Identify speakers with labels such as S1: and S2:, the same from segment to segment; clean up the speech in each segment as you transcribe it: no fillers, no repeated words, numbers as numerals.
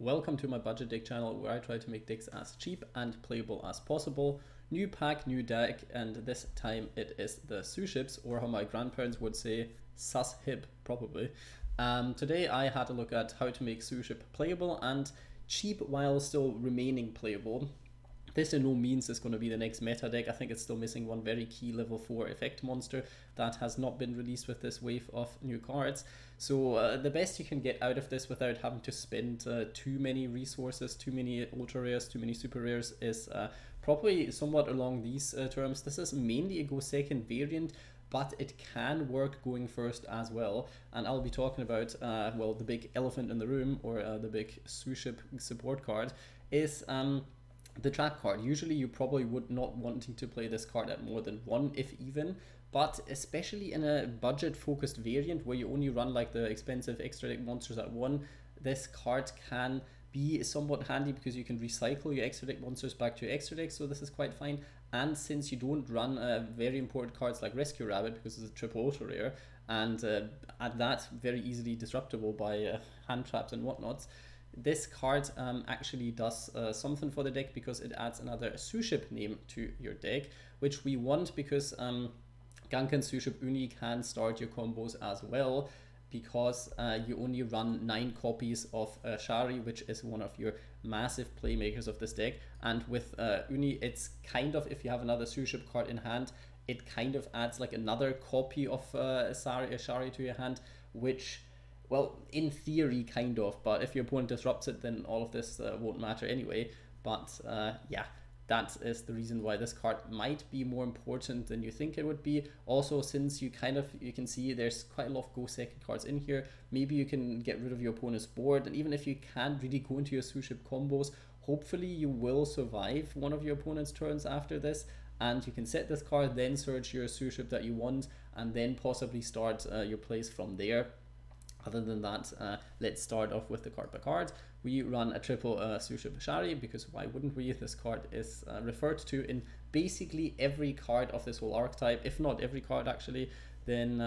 S1: Welcome to my budget deck channel where I try to make decks as cheap and playable as possible. New pack, new deck, and this time it is the Suships, or how my grandparents would say, Suship, probably. Today I had a look at how to make Suship playable and cheap while still remaining playable. This in no means is going to be the next meta deck. I think it's still missing one very key level 4 effect monster that has not been released with this wave of new cards. So the best you can get out of this without having to spend too many resources, too many ultra rares, too many super rares is probably somewhat along these terms. This is mainly a go second variant, but it can work going first as well. And I'll be talking about, well, the big elephant in the room, or the big Suship support card, is the trap card. Usually you probably would not wanting to play this card at more than one, if even, but especially in a budget focused variant where you only run like the expensive extra deck monsters at one, this card can be somewhat handy because you can recycle your extra deck monsters back to your extra deck, so this is quite fine. And since you don't run very important cards like Rescue Rabbit because it's a triple ultra rare, and at that very easily disruptible by hand traps and whatnots, this card actually does something for the deck because it adds another Suship name to your deck, which we want because Gunkan Suship Uni can start your combos as well, because you only run 9 copies of Shari, which is one of your massive playmakers of this deck. And with Uni, it's kind of, if you have another Suship card in hand, it kind of adds like another copy of Shari to your hand, which, well, in theory, kind of, but if your opponent disrupts it, then all of this won't matter anyway. But yeah, that is the reason why this card might be more important than you think it would be. Also, since you can see there's quite a lot of go second cards in here, maybe you can get rid of your opponent's board, and even if you can't really go into your Suship combos, hopefully you will survive one of your opponent's turns after this, and you can set this card, then search your Suship that you want, and then possibly start your plays from there. Other than that, let's start off with the card by card. We run a triple Suship Shari, because why wouldn't we? This card is referred to in basically every card of this whole archetype, if not every card actually. Then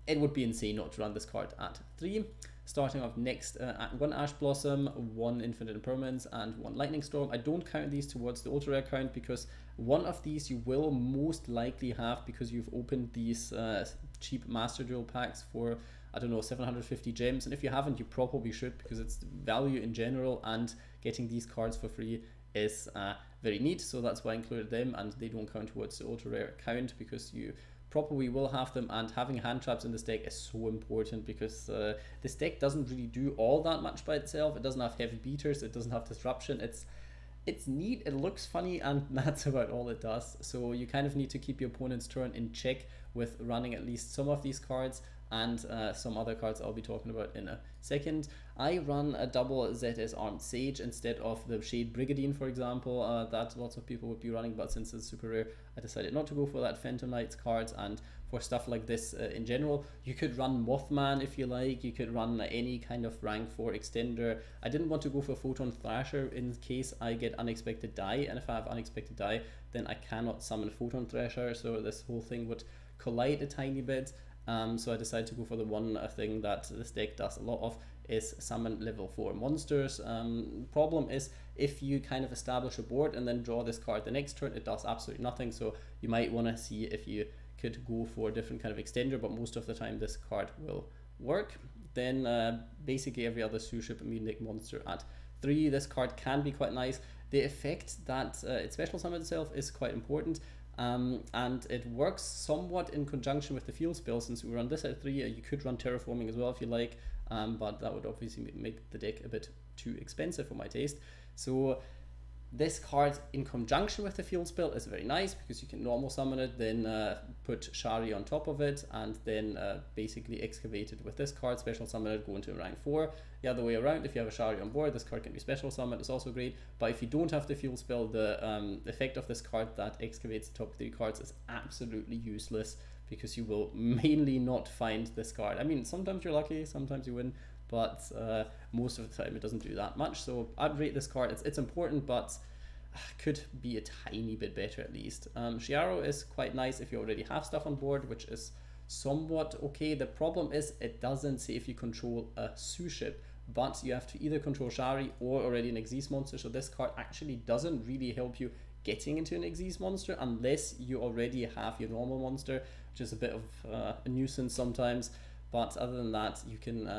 S1: it would be insane not to run this card at 3. Starting off next at 1 Ash Blossom, 1 Infinite Impermanence, and 1 Lightning Storm. I don't count these towards the ultra rare count because one of these you will most likely have because you've opened these cheap Master Duel packs for, I don't know, 750 gems, and if you haven't, you probably should, because it's value in general, and getting these cards for free is very neat. So that's why I included them, and they don't count towards the ultra rare count because you probably will have them. And having hand traps in this deck is so important because this deck doesn't really do all that much by itself. It doesn't have heavy beaters, it doesn't have disruption. It's neat, it looks funny, and that's about all it does. So you kind of need to keep your opponent's turn in check with running at least some of these cards, and some other cards I'll be talking about in a second. I run a double ZS Armed Sage instead of the Shade Brigandine, for example, that lots of people would be running, but since it's super rare, I decided not to go for that Phantom Knights cards. And for stuff like this in general, you could run Mothman if you like, you could run any kind of rank 4 extender. I didn't want to go for Photon Thrasher in case I get Unexpected Dai, and if I have Unexpected Dai, then I cannot summon Photon Thrasher, so this whole thing would collide a tiny bit. So I decided to go for the one thing that this deck does a lot of, is summon level 4 monsters. Problem is, if you kind of establish a board and then draw this card the next turn, it does absolutely nothing. So you might want to see if you could go for a different kind of extender, but most of the time this card will work. Then basically every other Suship immune deck monster at 3. This card can be quite nice. The effect that it special summons itself is quite important. And it works somewhat in conjunction with the field spell. Since we run this at 3, you could run Terraforming as well if you like, but that would obviously make the deck a bit too expensive for my taste. So this card in conjunction with the field spell is very nice because you can normal summon it, then put Shari on top of it, and then basically excavate it with this card, special summon it, go into rank 4. The other way around, if you have a Shari on board, this card can be special summoned, it's also great. But if you don't have the field spell, the effect of this card that excavates the top 3 cards is absolutely useless because you will mainly not find this card. I mean, sometimes you're lucky, sometimes you win, but most of the time it doesn't do that much. So I'd rate this card, it's important, but could be a tiny bit better at least. Shirauo is quite nice if you already have stuff on board, which is somewhat okay. The problem is it doesn't say if you control a Suship, but you have to either control Shari or already an Exis monster, so this card actually doesn't really help you getting into an Exis monster unless you already have your normal monster, which is a bit of a nuisance sometimes. But other than that, you can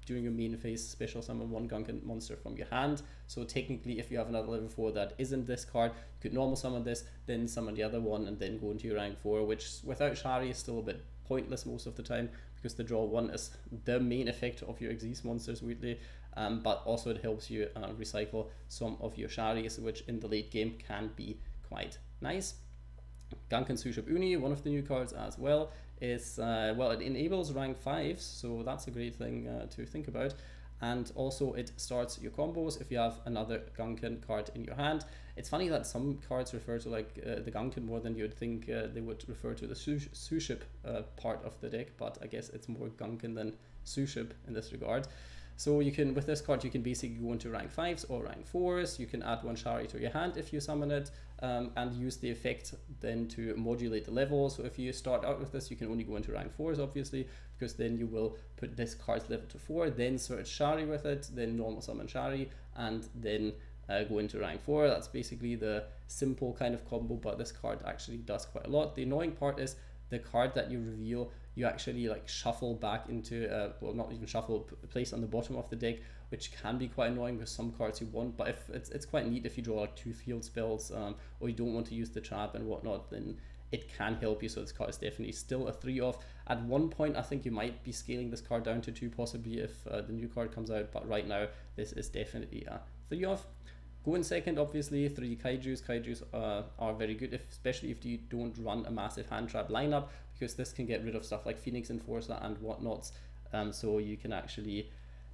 S1: during your main phase special summon one Gunkan monster from your hand. So technically, if you have another level 4 that isn't this card, you could normal summon this, then summon the other one, and then go into your rank 4, which without Shari is still a bit pointless most of the time, because the draw 1 is the main effect of your Exis monsters, weirdly. But also it helps you recycle some of your Sharis, which in the late game can be quite nice. Gunkan Suship Uni, one of the new cards as well, is, well, it enables rank 5s, so that's a great thing to think about. And also it starts your combos if you have another Gunkan card in your hand. It's funny that some cards refer to like the Gunkan more than you'd think they would refer to the Suship part of the deck, but I guess it's more Gunkan than Suship in this regard. So you can, with this card, you can basically go into rank 5s or rank 4s. You can add one Shari to your hand if you summon it, and use the effect then to modulate the level. So if you start out with this, you can only go into rank 4s, obviously, because then you will put this card's level to 4, then search Shari with it, then normal summon Shari, and then go into rank 4. That's basically the simple kind of combo, but this card actually does quite a lot. The annoying part is the card that you reveal, you actually like shuffle back into, well, not even shuffle, place on the bottom of the deck, which can be quite annoying with some cards you want. But if it's quite neat if you draw like 2 field spells, or you don't want to use the trap and whatnot, then it can help you. So this card is definitely still a 3-off. At one point, I think you might be scaling this card down to 2, possibly if the new card comes out. But right now, this is definitely a 3-off. Going second, obviously, 3 Kaijus. Kaijus are very good, especially if you don't run a massive hand trap lineup, because this can get rid of stuff like Phoenix Enforcer and whatnots. So you can actually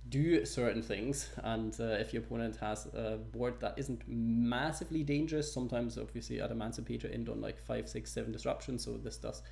S1: do certain things, and if your opponent has a board that isn't massively dangerous, sometimes obviously Adamantipator end on like 5, 6, 7 disruption, so this does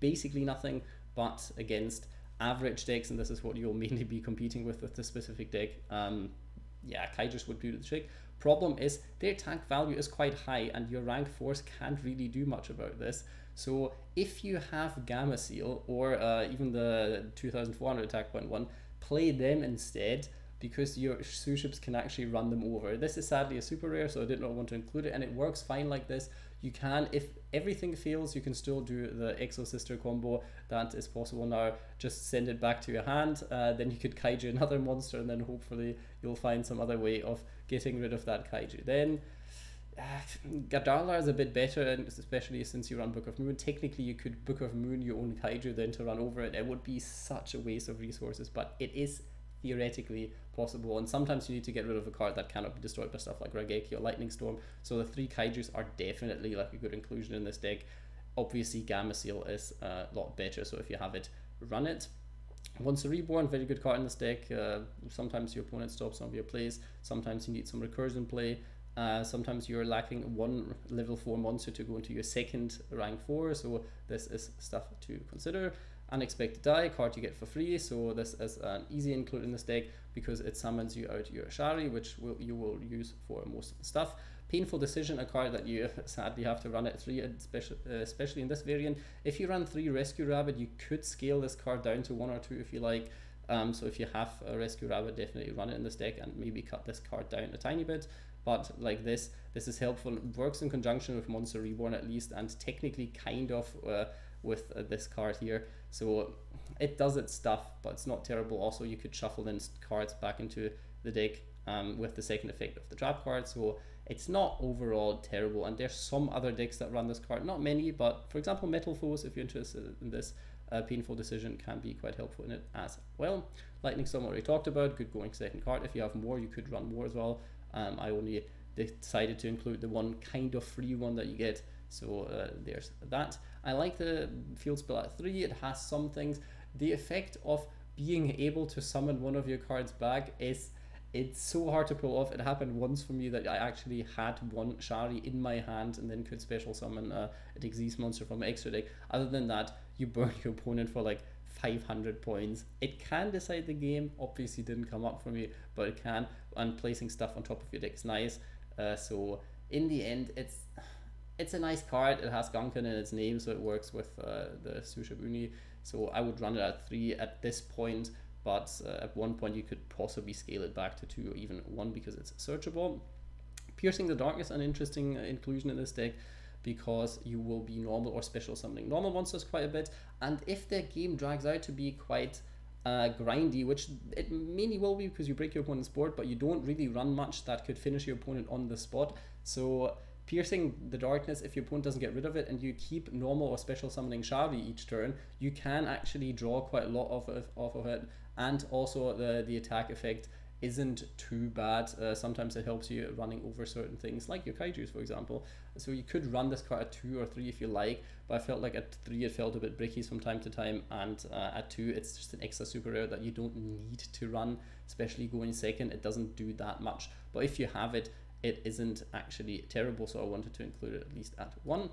S1: basically nothing. But against average decks, and this is what you'll mainly be competing with this specific deck, yeah, Kaijus would do the trick. Problem is their attack value is quite high, and your rank 4s can't really do much about this. So if you have Gamma Seal or even the 2400 attack point 1, play them instead, because your Suships can actually run them over. This is sadly a super rare, so I did not want to include it, and it works fine like this. You can, if everything fails, you can still do the Exosister combo. That is possible now. Just send it back to your hand, then you could Kaiju another monster, and then hopefully you'll find some other way of getting rid of that Kaiju. Then Gadarla is a bit better, and especially since you run Book of Moon. Technically you could Book of Moon your own Kaiju then to run over it. It would be such a waste of resources, but it is theoretically possible, and sometimes you need to get rid of a card that cannot be destroyed by stuff like Raigeki or Lightning Storm. So the 3 Kaijus are definitely like a good inclusion in this deck. Obviously Gamma Seal is a lot better, so if you have it, run it. Monster Reborn, very good card in this deck. Sometimes your opponent stops some of your plays, sometimes you need some recursion play. Sometimes you're lacking one level 4 monster to go into your second rank 4, so this is stuff to consider. Unexpected Dai, card you get for free, so this is an easy include in this deck because it summons you out your Shari, which you will use for most of the stuff. Painful Decision, a card that you sadly have to run at 3, especially in this variant. If you run 3 Rescue Rabbit, you could scale this card down to 1 or 2 if you like. So if you have a Rescue Rabbit, definitely run it in this deck and maybe cut this card down a tiny bit. But like this is helpful. It works in conjunction with Monster Reborn at least, and technically kind of with this card here. So it does its stuff, but it's not terrible. Also, you could shuffle in cards back into the deck with the second effect of the trap card. So it's not overall terrible. And there's some other decks that run this card. Not many, but for example, Metal Foes, if you're interested in this, Painful Decision can be quite helpful in it as well. Lightning Storm already talked about, good going second card. If you have more, you could run more as well. I only decided to include the one kind of free one that you get, so there's that. I like the field spell at 3. It has some things. The effect of being able to summon one of your cards back it's so hard to pull off. It happened once for me that I actually had one Shari in my hand and then could special summon an Exis monster from an extra deck. Other than that, you burn your opponent for like 500 points. It can decide the game. Obviously didn't come up for me, but it can, and placing stuff on top of your deck is nice. So in the end, it's a nice card. It has Gunkan in its name, so it works with the Suship Uni. So I would run it at 3 at this point, but at one point you could possibly scale it back to 2 or even 1 because it's searchable. Piercing the Darkness, an interesting inclusion in this deck, because you will be normal or special summoning normal monsters quite a bit, and if the game drags out to be quite grindy, which it mainly will be because you break your opponent's board, but you don't really run much that could finish your opponent on the spot. So Piercing the Darkness, if your opponent doesn't get rid of it and you keep normal or special summoning Shari each turn, you can actually draw quite a lot off of it, and also the attack effect isn't too bad. Sometimes it helps you running over certain things like your Kaijus, for example. So you could run this card at 2 or 3 if you like, but I felt like at 3 it felt a bit bricky from time to time, and at 2 it's just an extra super rare that you don't need to run, especially going second. It doesn't do that much, but if you have it, it isn't actually terrible, so I wanted to include it at least at 1.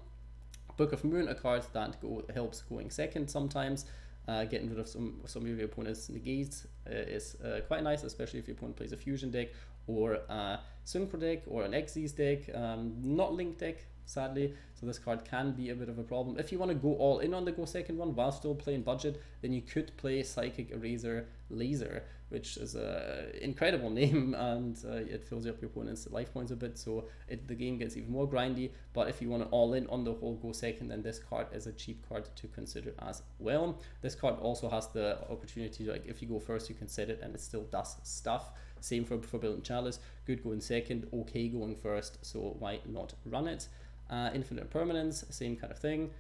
S1: Book of Moon, a card that helps going second sometimes. Getting rid of some of your opponent's negates is quite nice, especially if your opponent plays a fusion deck or a synchro deck or an XYZ deck, not link deck, sadly. So this card can be a bit of a problem. If you want to go all in on the go second one while still playing budget, then you could play Psychic Eraser Laser, which is an incredible name, and it fills up your opponent's life points a bit, so the game gets even more grindy. But if you want to all in on the whole go second, then this card is a cheap card to consider as well. This card also has the opportunity to, like, if you go first, you can set it and it still does stuff. Same for Forbidden Chalice, good going second, okay going first, so why not run it? Infinite Impermanence, same kind of thing.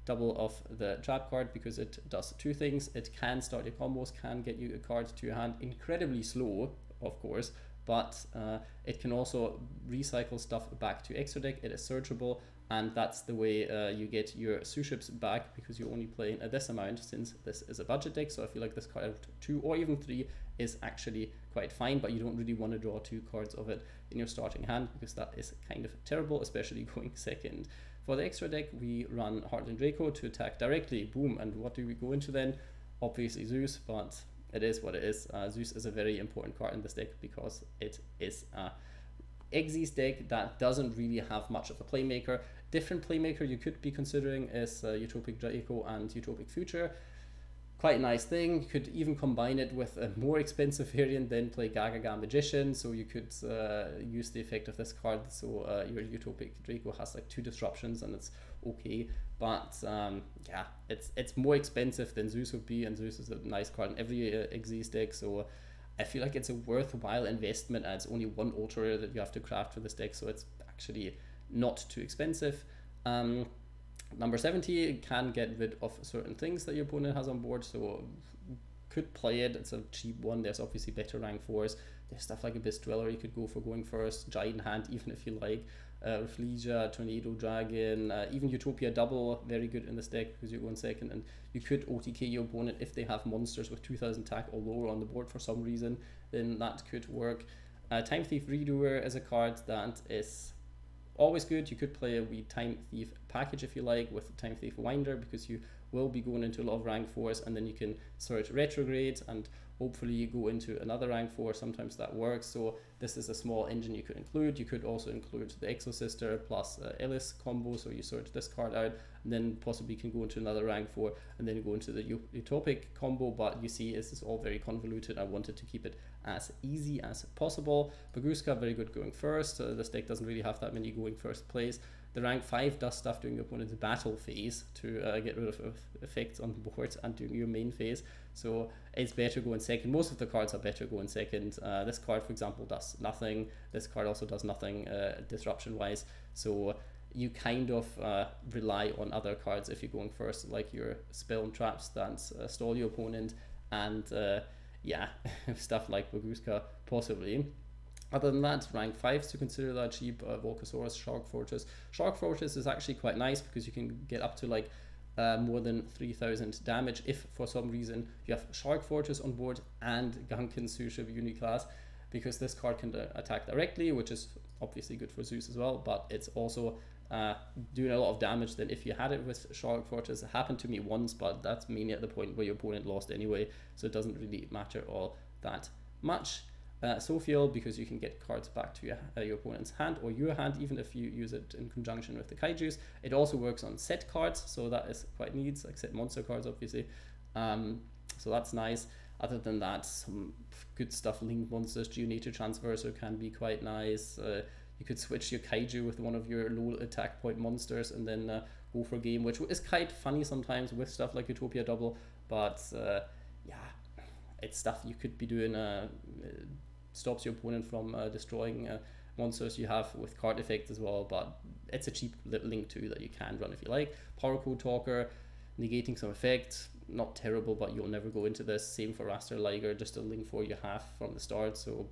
S1: Double of the trap card because it does 2 things. It can start your combos, can get you a card to your hand incredibly slow, of course, but it can also recycle stuff back to extra deck. It is searchable, and that's the way you get your Suships back, because you're only playing this amount since this is a budget deck. So I feel like this card out 2 or even 3 is actually quite fine, but you don't really want to draw 2 cards of it in your starting hand because that is kind of terrible, especially going second. For the extra deck, we run Heartland Draco to attack directly. Boom. And what do we go into then? Obviously Zeus, but it is what it is. Zeus is a very important card in this deck because it is a XYZ deck that doesn't really have much of a playmaker. Different playmaker you could be considering is Utopic Draco and Utopic Future. Quite a nice thing. You could even combine it with a more expensive variant, then play Gaga Magician, so you could use the effect of this card, so your Utopic Draco has like 2 disruptions and it's okay, but yeah, it's more expensive than Zeus would be, and Zeus is a nice card in every XYZ deck, so I feel like it's a worthwhile investment, and it's only 1 ultra rare that you have to craft for this deck, so it's actually not too expensive. Number 70 can get rid of certain things that your opponent has on board, so could play it. It's a cheap one. There's obviously better rank 4s. There's stuff like Abyss Dweller you could go for going first, Giant Hand even if you like, Rafflesia, Tornado Dragon, even Utopia Double, very good in this deck because you're going second, and you could OTK your opponent if they have monsters with 2000 attack or lower on the board for some reason, then that could work. Time Thief Redoer is a card that is always good. You could play a wee Time Thief package if you like with Time Thief Winder, because you will be going into a lot of rank 4s, and then you can search Retrograde and hopefully you go into another rank 4. Sometimes that works, so this is a small engine you could include. You could also include the Exosister plus Ellis combo, so you search this card out and then possibly can go into another rank 4 and then go into the Utopic combo, but you see this is all very convoluted. I wanted to keep it as easy as possible. Baguska, very good going first. This deck doesn't really have that many going first plays. The rank 5 does stuff during your opponent's battle phase to get rid of effects on the board and during your main phase, so it's better going second. Most of the cards are better going second. This card, for example, does nothing. This card also does nothing disruption wise, so you kind of rely on other cards if you're going first, like your spell and traps that stall your opponent, and yeah, stuff like Baguska possibly. Other than that, rank 5s to consider that cheap. Volcasaurus, Shark Fortress. Shark Fortress is actually quite nice because you can get up to like more than 3000 damage if for some reason you have Shark Fortress on board and Gunkan Suship Uni-class, because this card can attack directly, which is obviously good for Zeus as well, but it's also doing a lot of damage than if you had it with Shark Fortress. It happened to me once, but that's mainly at the point where your opponent lost anyway, so it doesn't really matter all that much. Asophiel, because you can get cards back to your opponent's hand or your hand, even if you use it in conjunction with the Kaijus. It also works on set cards, so that is quite neat, like set monster cards obviously, so that's nice. Other than that, some good stuff. Link monsters, Geonator Transverser can be quite nice. You could switch your Kaiju with one of your low attack point monsters and then go for a game, which is quite funny sometimes with stuff like Utopia Double. But yeah, it's stuff you could be doing. Stops your opponent from destroying monsters you have with card effects as well. But it's a cheap little link too that you can run if you like. Power Code Talker, negating some effect. Not terrible, but you'll never go into this. Same for Raster Liger, just a link 4 you have from the start, so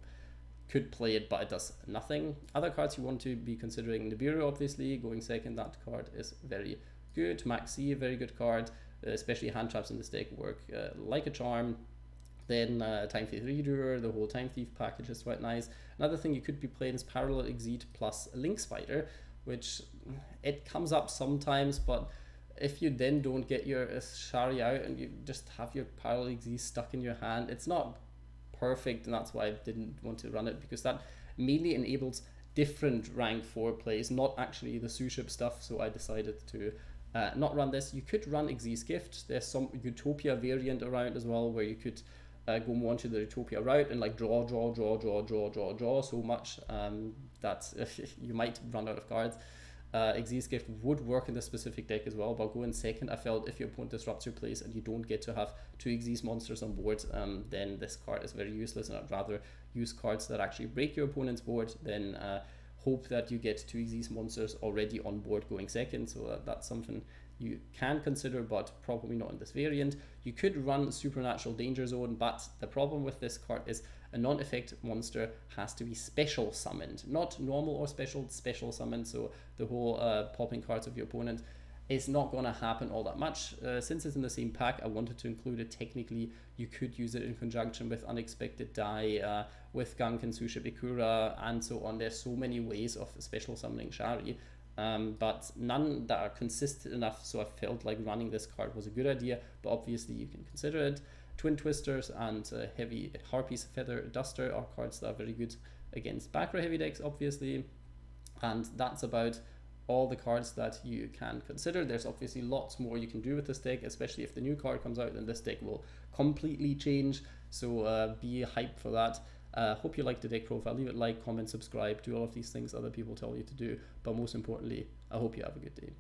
S1: could play it, but it does nothing. Other cards you want to be considering, Nibiru obviously, going second, that card is very good. Maxi, a very good card, especially hand traps in this deck work like a charm. Then Time Thief Reader, the whole Time Thief package is quite nice. Another thing you could be playing is Parallel Exceed plus Link Spider, which it comes up sometimes, but if you then don't get your Shari out and you just have your Parallel Exceed stuck in your hand, it's not perfect, and that's why I didn't want to run it, because that mainly enables different rank 4 plays, not actually the Suship stuff, so I decided to not run this. You could run Xyz Gift. There's some Utopia variant around as well, where you could go more into the Utopia route and like draw so much that you might run out of cards. Xyz Gift would work in this specific deck as well, but going second, I felt if your opponent disrupts your plays and you don't get to have 2 Xyz monsters on board, then this card is very useless, and I'd rather use cards that actually break your opponent's board than hope that you get 2 Xyz monsters already on board going second. So that's something you can consider, but probably not in this variant. You could run Supernatural Danger Zone, but the problem with this card is a non-effect monster has to be special summoned, not normal or special summoned. So the whole popping cards of your opponent is not going to happen all that much. Since it's in the same pack, I wanted to include it. Technically, you could use it in conjunction with Unexpected Dai, with Gunkan Suship Ikura, and so on. There's so many ways of special summoning Shari, but none that are consistent enough, so I felt like running this card was a good idea, but obviously you can consider it. Twin Twisters and Heavy Harpy's Feather Duster are cards that are very good against back row heavy decks, obviously. And that's about all the cards that you can consider. There's obviously lots more you can do with this deck, especially if the new card comes out, then this deck will completely change. So be hyped for that. Hope you liked the deck profile. Leave it a like, comment, subscribe, do all of these things other people tell you to do. But most importantly, I hope you have a good day.